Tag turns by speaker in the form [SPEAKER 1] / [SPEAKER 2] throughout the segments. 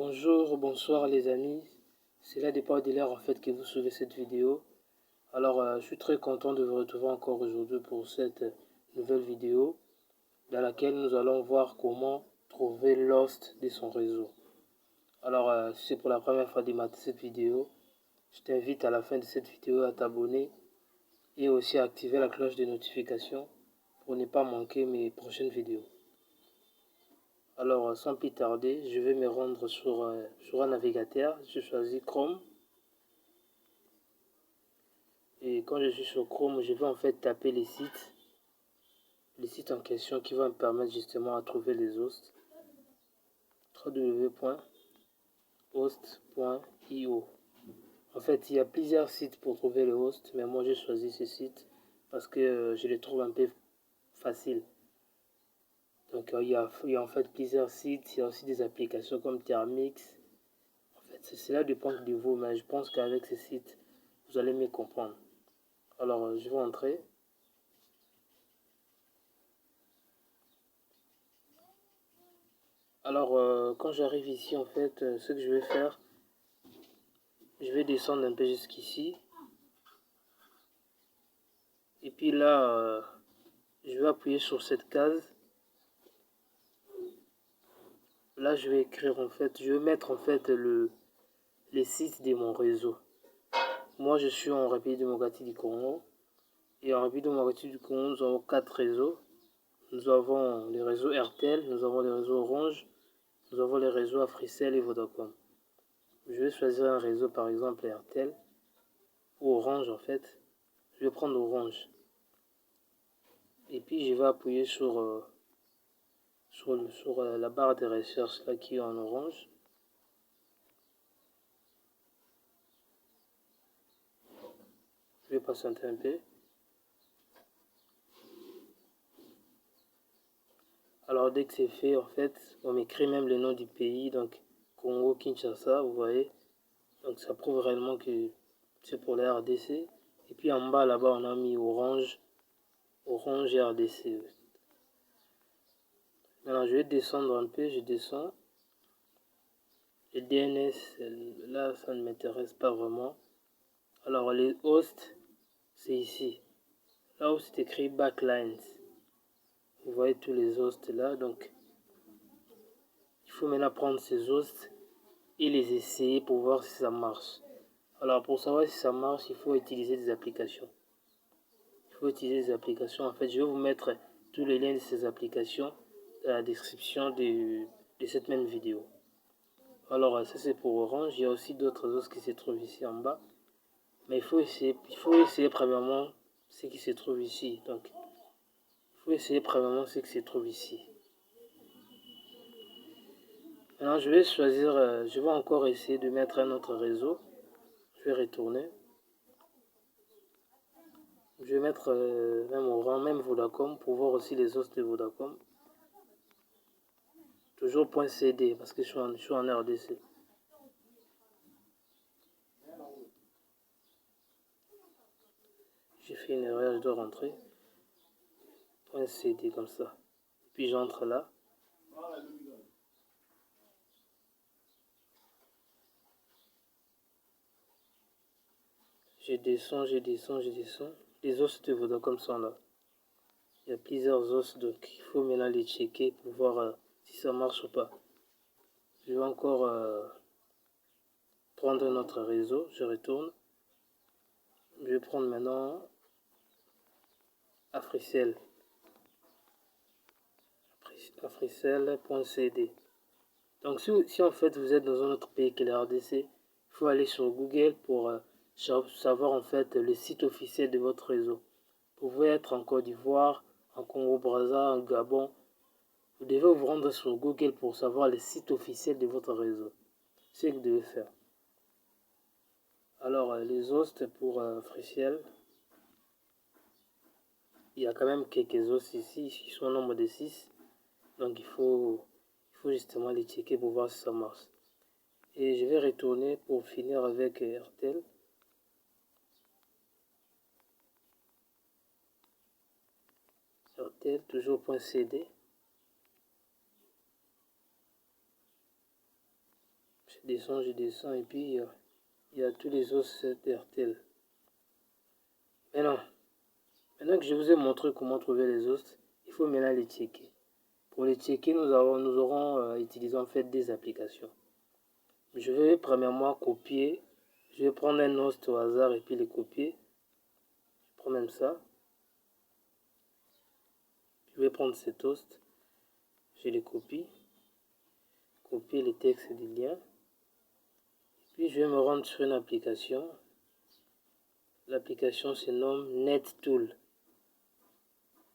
[SPEAKER 1] Bonjour, bonsoir les amis, c'est là départ de l'air en fait que vous suivez cette vidéo. Alors je suis très content de vous retrouver encore aujourd'hui pour cette nouvelle vidéo dans laquelle nous allons voir comment trouver l'host de son réseau. Alors si c'est pour la première fois de mater cette vidéo, je t'invite à la fin de cette vidéo à t'abonner et aussi à activer la cloche de notification pour ne pas manquer mes prochaines vidéos. Alors, sans plus tarder, je vais me rendre sur un navigateur. Je choisis Chrome. Et quand je suis sur Chrome, je vais en fait taper les sites en question qui vont me permettre justement à trouver les hosts. www.host.io. En fait, il y a plusieurs sites pour trouver le host, mais moi j'ai choisi ce site parce que je les trouve un peu faciles. Donc il y a en fait plusieurs sites, il y a aussi des applications comme Thermix. En fait, cela dépend de vous, mais je pense qu'avec ces sites, vous allez mieux comprendre. Alors, je vais entrer. Alors, quand j'arrive ici, en fait, ce que je vais faire, je vais descendre un peu jusqu'ici. Et puis là, je vais appuyer sur cette case. Là, je vais écrire, en fait, je vais mettre, en fait, les sites de mon réseau. Moi, je suis en République démocratique du Congo. Et en République démocratique du Congo, nous avons 4 réseaux. Nous avons les réseaux RTL, nous avons les réseaux Orange, nous avons les réseaux Africell et Vodacom. Je vais choisir un réseau, par exemple RTL ou Orange en fait. Je vais prendre Orange. Et puis je vais appuyer sur la barre de recherche là qui est en orange. Je vais patienter un peu. Alors dès que c'est fait, en fait, on m'écrit même le nom du pays, donc Congo Kinshasa, vous voyez. Donc ça prouve réellement que c'est pour la RDC. Et puis en bas là-bas on a mis Orange et RDC. Maintenant je vais descendre un peu, je descends. Les DNS, là ça ne m'intéresse pas vraiment. Alors les hosts, c'est ici. Là où c'est écrit Backlines. Vous voyez tous les hosts là, donc il faut maintenant prendre ces hosts et les essayer pour voir si ça marche. Alors pour savoir si ça marche, il faut utiliser des applications. En fait, je vais vous mettre tous les liens de ces applications dans la description de cette même vidéo. Alors ça c'est pour Orange. Il y a aussi d'autres hosts qui se trouvent ici en bas. Mais il faut essayer premièrement ce qui se trouve ici. Donc il faut essayer premièrement ce qui se trouve ici. Maintenant je vais choisir, je vais encore essayer de mettre un autre réseau. Je vais retourner. Je vais mettre même Orange, même Vodacom pour voir aussi les hosts de Vodacom. Toujours .cd parce que je suis en RDC. J'ai fait une erreur, je dois rentrer. .cd comme ça. Puis j'entre là. Je descends. Les os de Vodacom sont là. Il y a plusieurs os, donc il faut maintenant les checker pour voir si ça marche ou pas. Je vais encore prendre notre réseau. Je retourne. Je vais prendre maintenant Africell. Africell.cd. Donc si en fait vous êtes dans un autre pays que la RDC, il faut aller sur Google pour savoir en fait le site officiel de votre réseau. Vous pouvez être en Côte d'Ivoire, en Congo-Brazza, en Gabon. Vous devez vous rendre sur Google pour savoir le site officiel de votre réseau. C'est ce que vous devez faire. Alors les hosts pour Africell, il y a quand même quelques hosts ici, qui sont au nombre de 6. Donc il faut justement les checker pour voir si ça marche. Et je vais retourner pour finir avec RTL. RTL, toujours .cd. je descends et puis il y a tous les os d'RTL. Maintenant que je vous ai montré comment trouver les os, il faut maintenant les checker. Pour les checker, nous aurons utilisé en fait des applications. Je vais premièrement copier. Je vais prendre un os au hasard et puis les copier. Je prends même ça. Je vais prendre cet os. Je les copie. Copier les textes des liens. Puis je vais me rendre sur une application. L'application se nomme NetTool.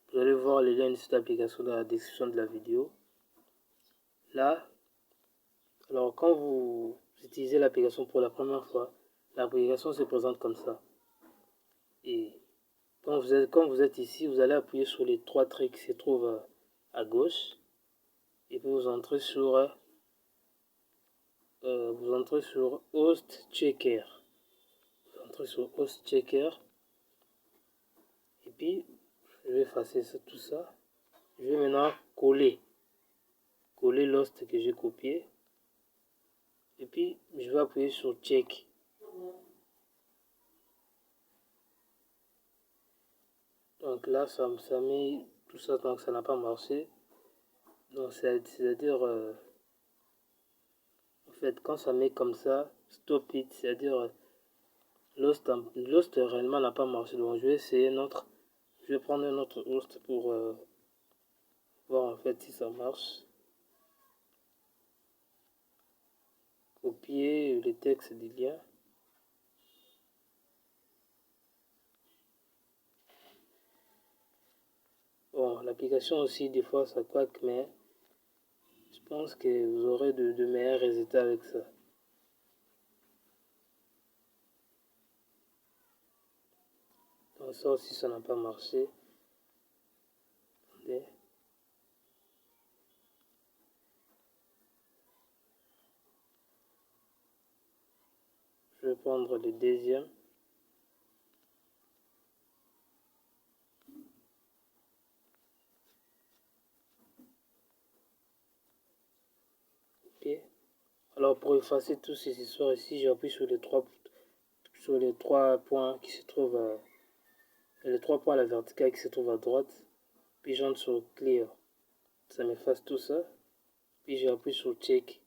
[SPEAKER 1] Vous allez voir le lien de cette application dans la description de la vidéo. Là, alors quand vous utilisez l'application pour la première fois, l'application se présente comme ça. Et quand vous êtes ici, vous allez appuyer sur les trois traits qui se trouvent à gauche. Et puis vous entrez sur Host Checker. Vous entrez sur Host Checker. Et puis, je vais effacer tout ça. Je vais maintenant coller l'host que j'ai copié. Et puis, je vais appuyer sur Check. Donc là, ça met tout ça, donc ça n'a pas marché. Donc, c'est-à-dire, en fait, quand ça met comme ça, stop it, c'est-à-dire, l'host réellement n'a pas marché. Donc, je vais essayer je vais prendre un autre host pour voir en fait si ça marche. Copier les textes du lien. Bon, l'application aussi, des fois, ça quack, mais je pense que vous aurez de meilleurs résultats avec ça. Donc ça aussi, ça n'a pas marché. Attendez. Je vais prendre le deuxième. Ok. Alors pour effacer tous ces histoires ici, j'appuie sur les trois points qui se trouvent les trois points à la verticale qui se trouvent à droite. Puis j'entre sur Clear. Ça m'efface tout ça. Puis j'appuie sur Check.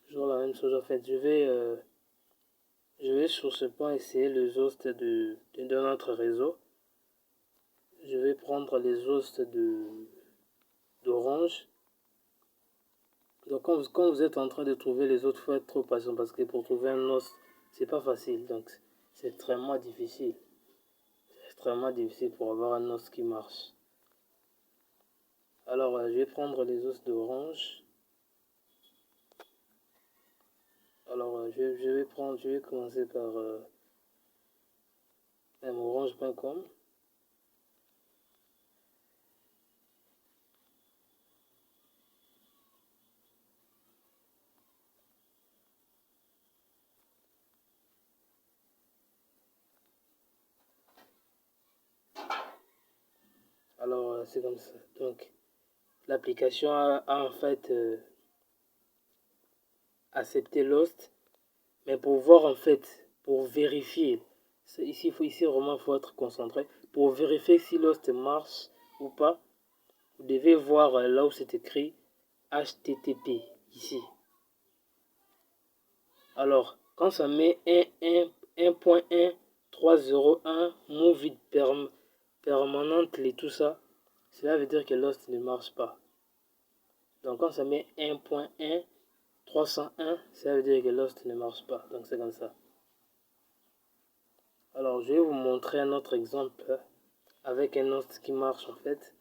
[SPEAKER 1] Toujours la même chose en fait. Je vais sur ce point essayer les hosts de notre réseau. Je vais prendre les hosts d'Orange. Donc quand vous êtes en train de trouver les autres, il faut être trop patient parce que pour trouver un host, c'est pas facile. Donc c'est extrêmement difficile. C'est extrêmement difficile pour avoir un host qui marche. Alors je vais prendre les hosts d'Orange. Alors je vais commencer par orange.com. Alors c'est comme ça. Donc l'application a en fait accepté l'host, mais pour voir en fait, pour vérifier, ici vraiment il faut être concentré. Pour vérifier si l'host marche ou pas, vous devez voir là où c'est écrit HTTP ici. Alors, quand ça met 1.1.301 move it permanently tout ça, cela veut dire que l'host ne marche pas. Donc quand ça met 1.1.301, ça veut dire que l'host ne marche pas. Donc c'est comme ça. Alors je vais vous montrer un autre exemple avec un host qui marche en fait.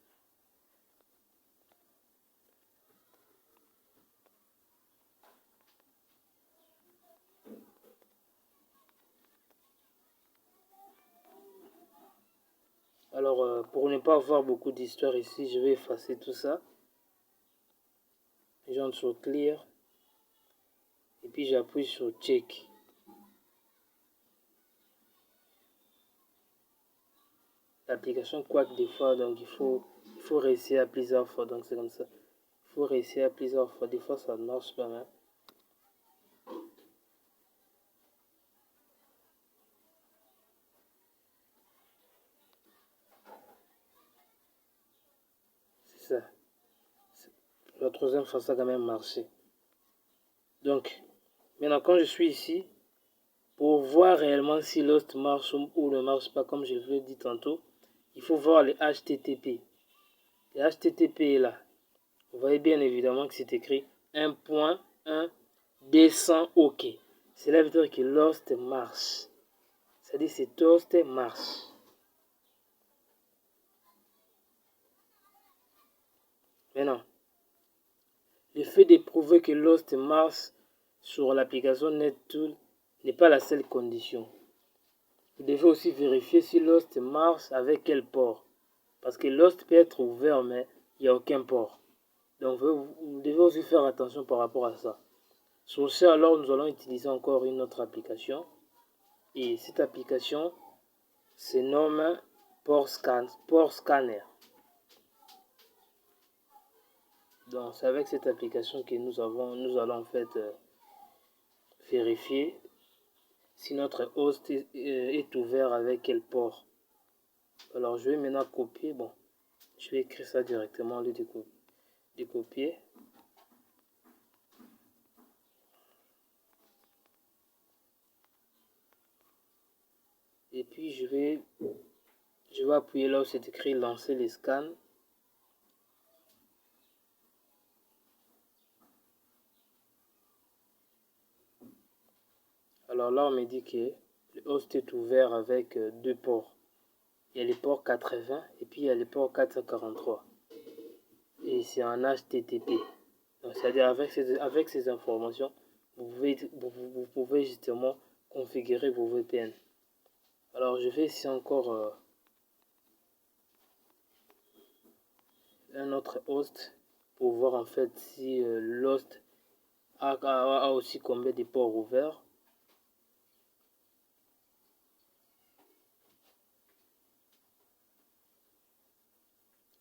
[SPEAKER 1] Alors pour ne pas avoir beaucoup d'histoire ici, je vais effacer tout ça. J'entre sur Clear. Et puis j'appuie sur Check. l'application quack des fois, donc il faut réessayer à plusieurs fois, donc c'est comme ça. Il faut réessayer à plusieurs fois, des fois ça ne marche pas mal. C'est ça. La troisième fois, ça a quand même marché. Donc, maintenant quand je suis ici, pour voir réellement si Lost marche ou ne marche pas, comme je l'ai dit tantôt, il faut voir les HTTP. Les HTTP là, vous voyez bien évidemment que c'est écrit 1.1 descend OK. Cela veut dire que Lost marche. C'est-à-dire que cet Lost marche. Maintenant, le fait de prouver que Lost marche sur l'application NetTool n'est pas la seule condition. Vous devez aussi vérifier si Lost marche avec quel port. Parce que Lost peut être ouvert, mais il n'y a aucun port. Donc vous devez aussi faire attention par rapport à ça. Sur ce, alors nous allons utiliser encore une autre application. Et cette application se nomme Port Scanner. Donc c'est avec cette application que nous allons en fait vérifier si notre host est ouvert avec quel port. Alors je vais maintenant copier. Bon, je vais écrire ça directement au lieu de copier. Et puis je vais appuyer là où c'est écrit lancer les scans. Alors là on me dit que le host est ouvert avec deux ports. Il y a les ports 80 et puis il y a les ports 443. Et c'est en HTTP. C'est-à-dire avec ces informations, vous pouvez justement configurer vos VPN. Alors je vais ici encore un autre host pour voir en fait si l'host a aussi combien de ports ouverts.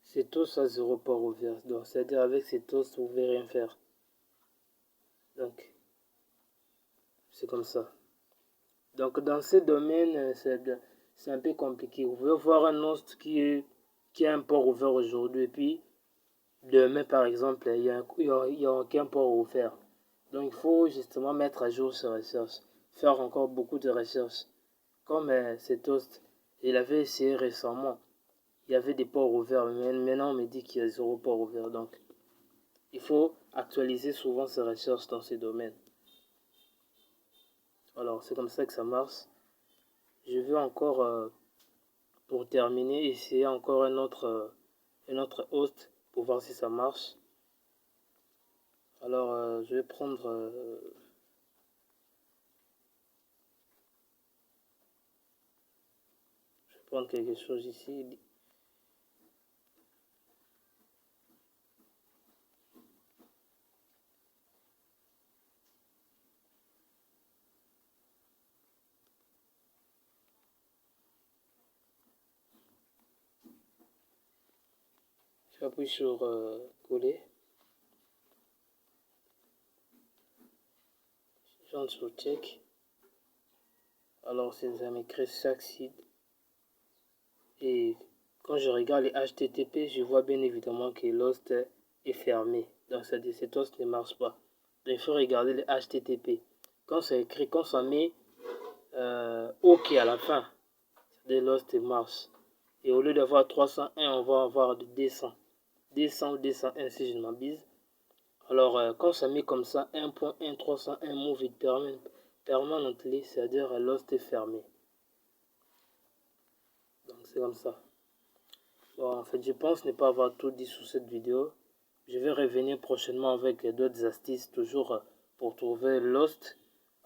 [SPEAKER 1] Cet host a 0 port ouvert. Donc c'est-à-dire avec cet host vous ne pouvez rien faire. Donc c'est comme ça. Donc dans ce domaine, c'est un peu compliqué. Vous pouvez voir un host qui a un port ouvert aujourd'hui et puis demain par exemple, il n'y a aucun port ouvert. Donc il faut justement mettre à jour ces recherches, faire encore beaucoup de recherches. Comme cet host, il avait essayé récemment, il y avait des ports ouverts, mais maintenant on me dit qu'il y a 0 port ouvert. Donc il faut actualiser souvent ses recherches dans ces domaines. Alors c'est comme ça que ça marche. Je vais encore, pour terminer, essayer encore un autre host pour voir si ça marche. Alors je vais prendre quelque chose ici. J'appuie sur coller. J'entre sur check. Alors c'est écrit succeed. Et quand je regarde les HTTP, je vois bien évidemment que l'host est fermé. Donc ça dit que cet host ne marche pas. Donc il faut regarder les HTTP. Quand c'est écrit, quand ça met OK à la fin, c'est-à-dire l'host marche. Et au lieu d'avoir 301, on va avoir 200. 200 ou 201 si je ne m'abuse. Alors quand ça met comme ça 1.1301 move it permanently, c'est-à-dire l'host est fermé. Donc c'est comme ça. Bon, en fait, je pense ne pas avoir tout dit sur cette vidéo. Je vais revenir prochainement avec d'autres astuces, toujours pour trouver Lost.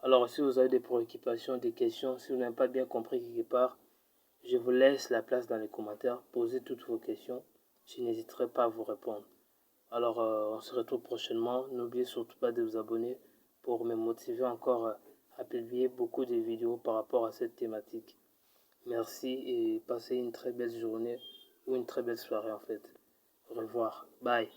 [SPEAKER 1] Alors, si vous avez des préoccupations, des questions, si vous n'avez pas bien compris quelque part, je vous laisse la place dans les commentaires. Posez toutes vos questions. Je n'hésiterai pas à vous répondre. Alors, on se retrouve prochainement. N'oubliez surtout pas de vous abonner pour me motiver encore à publier beaucoup de vidéos par rapport à cette thématique. Merci et passez une très belle journée ou une très belle soirée en fait. Au revoir. Bye.